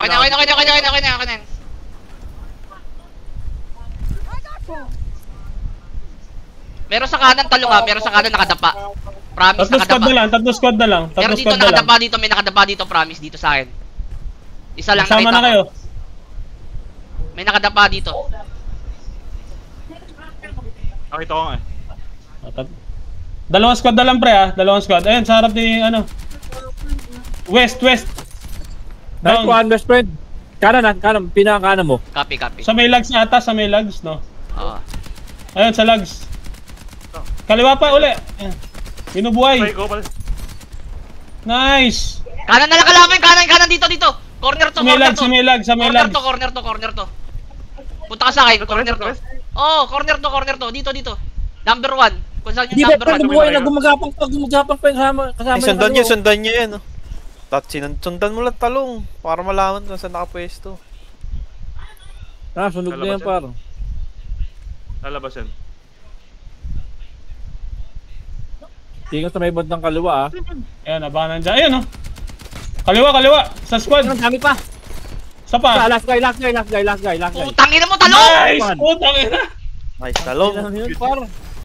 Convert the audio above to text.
Okay na. Meron sa kanan talong ha, meron sa kanan nakadapa. Promise nakadapa. Tatlo squad na lang. Pero dito nakadapa dito, may nakadapa dito, promise dito sa akin. Isa lang nakita na kayo. May nakadapa dito. Nakita ko nga eh. Dalawang squad na lang pre ha, dalawang squad. Ayun, sa harap ni ano. West. Nice one, best friend. Kanan, pinaka-kanan mo. Copy. Sa may lags ata, sa may lags, no? Oo. Ayun, sa lags. Kaliwa pa uli. Binubuhay. Nice. Kanan na lang kalaban, kanan dito. Corner to. Sa may lags. Corner to. Punta ka sa akin, corner to. Oh, corner to. Dito. Number 1. Kung saan yung number 1. Hindi ba, gumagapang pa yung kasama. Sundan nyo yan, oh. Sundan mo lang talong para malaman kung saan nakapwesto. Sunog na yan, par. Lalabas yan. Tingnan sa may bandang kaliwa, ah. Ayan, abangan dyan. Ayun, oh. Kaliwa. Sa squad. Ang dami pa. Sa pa. Last guy. Putang ina mo talong! Nice! Putang ina. Nice talong. Par.